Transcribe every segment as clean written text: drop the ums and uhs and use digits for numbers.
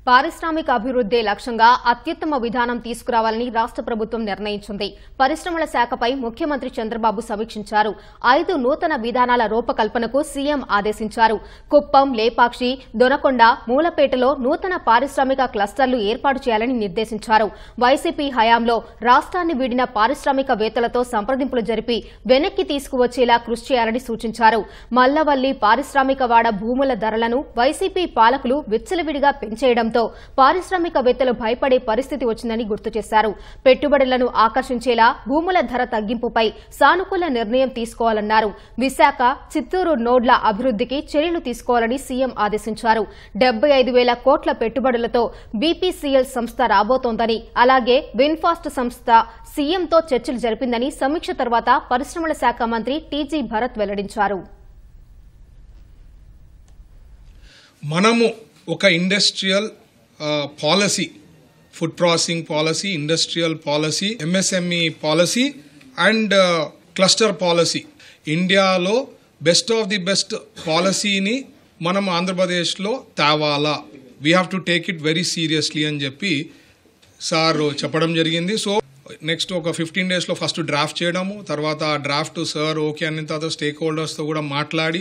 పారిశ్రామిక అభివృద్ధి లక్ష్యంగా అత్యుత్తమ విధానం తీసుకురావాలని రాష్ట్ర ప్రభుత్వం నిర్ణయించింది. పరిశ్రమల శాఖపై ముఖ్యమంత్రి చంద్రబాబు సమీక్షించారు. 5 నూతన విధానాల రూపకల్పనకు సీఎం ఆదేశించారు. కుప్పం, లేపాక్షి, దొనకొండ, మూలపేటలో నూతన పారిశ్రామిక క్లస్టర్లు ఏర్పాటు చేయాలని నిర్దేశించారు. వైసీపీ హయాంలో రాష్ట్రాన్ని వీడిన పారిశ్రామికవేత్తలతో సంప్రదింపులు జరిపి వెనక్కి తీసుకువచ్చేలా కృషి చేయాలని సూచించారు. మల్లవల్లి పారిశ్రామికవాడ భూముల ధరలను వైసీపీ పాలకులు విచ్చలవిడిగా పెంచేయడంతో పారిశ్రామికవేత్తలు భయపడే పరిస్థితి వచ్చిందని గుర్తు చేశారు. పెట్టుబడులను ఆకర్షించేలా భూముల ధర తగ్గింపుపై సానుకూల నిర్ణయం తీసుకోవాలన్నారు. విశాఖ, చిత్తూరు నోడ్ల అభివృద్ధికి చర్యలు తీసుకోవాలని సీఎం ఆదేశించారు. 75,000 కోట్ల పెట్టుబడులతో బీపీసీఎల్ సంస్థ రాబోతోందని, అలాగే విన్ఫాస్ట్ సంస్థ సీఎంతో చర్చలు జరిపిందని సమీక్ష తర్వాత పరిశ్రమల శాఖ మంత్రి టీజీ భరత్ వెల్లడించారు. మనము ఒక industrial policy, food processing policy, industrial policy, MSME policy and cluster policy, ఇండియాలో బెస్ట్ ఆఫ్ ది బెస్ట్ పాలసీని మనం ఆంధ్రప్రదేశ్లో తేవాలా. We have to take it very seriously అని చెప్పి సార్ చెప్పడం జరిగింది. సో నెక్స్ట్ ఒక 15 daysలో ఫస్ట్ డ్రాఫ్ట్ చేయడము, తర్వాత ఆ డ్రాఫ్ట్ సార్ ఓకే అన్న తర్వాత స్టేక్ హోల్డర్స్తో కూడా మాట్లాడి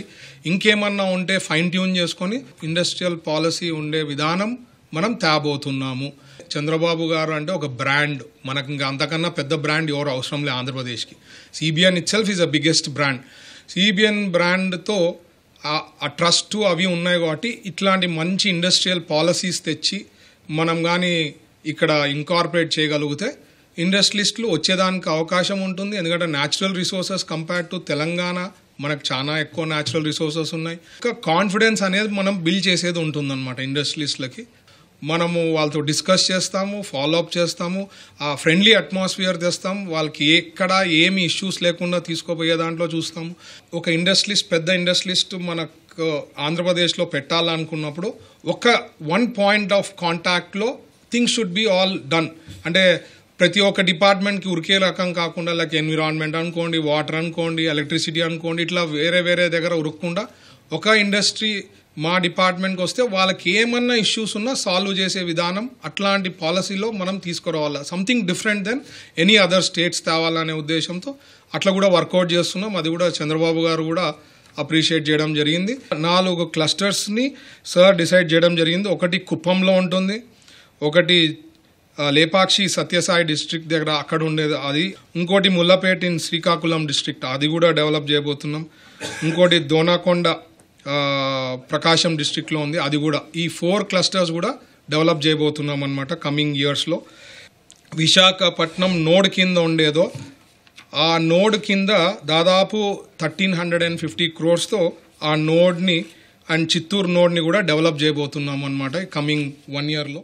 ఇంకేమన్నా ఉంటే ఫైన్ ట్యూన్ చేసుకొని ఇండస్ట్రియల్ పాలసీ ఉండే విధానం మనం తేబోతున్నాము. చంద్రబాబు గారు అంటే ఒక బ్రాండ్, మనకు ఇంకా అంతకన్నా పెద్ద బ్రాండ్ ఎవరు అవసరం లేదు ఆంధ్రప్రదేశ్కి. CBN itself is a biggest brand. CBN బ్రాండ్తో ఆ ట్రస్ట్ అవి ఉన్నాయి కాబట్టి ఇట్లాంటి మంచి ఇండస్ట్రియల్ పాలసీస్ తెచ్చి మనం కానీ ఇక్కడ ఇంకార్పొరేట్ చేయగలిగితే ఇండస్ట్రియలిస్టులు వచ్చేదానికి అవకాశం ఉంటుంది. ఎందుకంటే natural resources compare to Telangana మనకు చాలా ఎక్కువ న్యాచురల్ రిసోర్సెస్ ఉన్నాయి. ఇంకా కాన్ఫిడెన్స్ అనేది మనం బిల్డ్ చేసేది ఉంటుందన్నమాట ఇండస్ట్రియలిస్టులకి. మనము వాళ్ళతో డిస్కస్ చేస్తాము, ఫాలోఅప్ చేస్తాము, ఆ ఫ్రెండ్లీ అట్మాస్ఫియర్ తెస్తాము, వాళ్ళకి ఎక్కడ ఏమి ఇష్యూస్ లేకుండా తీసుకోపోయే దాంట్లో చూస్తాము. ఒక ఇండస్ట్రియలిస్ట్, పెద్ద ఇండస్ట్రియలిస్ట్ మనకు ఆంధ్రప్రదేశ్లో పెట్టాలనుకున్నప్పుడు ఒక 1 point ఆఫ్ కాంటాక్ట్లో things should be all done. అంటే ప్రతి ఒక్క డిపార్ట్మెంట్కి ఉరికే రకం కాకుండా, లైక్ ఎన్విరాన్మెంట్ అనుకోండి, వాటర్ అనుకోండి, ఎలక్ట్రిసిటీ అనుకోండి, ఇట్లా వేరే వేరే దగ్గర ఉరకకుండా ఒక ఇండస్ట్రీ మా డిపార్ట్మెంట్కి వస్తే వాళ్ళకి ఏమన్నా ఇష్యూస్ ఉన్నా సాల్వ్ చేసే విధానం అట్లాంటి పాలసీలో మనం తీసుకురావాలా. Something different then any other states తేవాలనే ఉద్దేశంతో అట్లా కూడా వర్కౌట్ చేస్తున్నాం. అది కూడా చంద్రబాబు గారు కూడా అప్రిషియేట్ చేయడం జరిగింది. 4 క్లస్టర్స్ని సార్ డిసైడ్ చేయడం జరిగింది. ఒకటి కుప్పంలో ఉంటుంది, ఒకటి లేపాక్షి సత్యసాయి డిస్ట్రిక్ట్ దగ్గర అక్కడ ఉండేది అది, ఇంకోటి ముల్లపేట ఇన్ శ్రీకాకుళం డిస్ట్రిక్ట్ అది కూడా డెవలప్ చేయబోతున్నాం, ఇంకోటి దోనాకొండ ప్రకాశం డిస్ట్రిక్ట్లో ఉంది అది కూడా. ఈ 4 క్లస్టర్స్ కూడా డెవలప్ చేయబోతున్నాం అనమాట కమింగ్ ఇయర్స్లో. విశాఖపట్నం నోడ్ కింద ఉండేదో ఆ నోడ్ కింద దాదాపు 1,350 crores ఆ నోడ్ని అండ్ చిత్తూరు నోడ్ని కూడా డెవలప్ చేయబోతున్నాం అనమాట కమింగ్ 1 yearలో.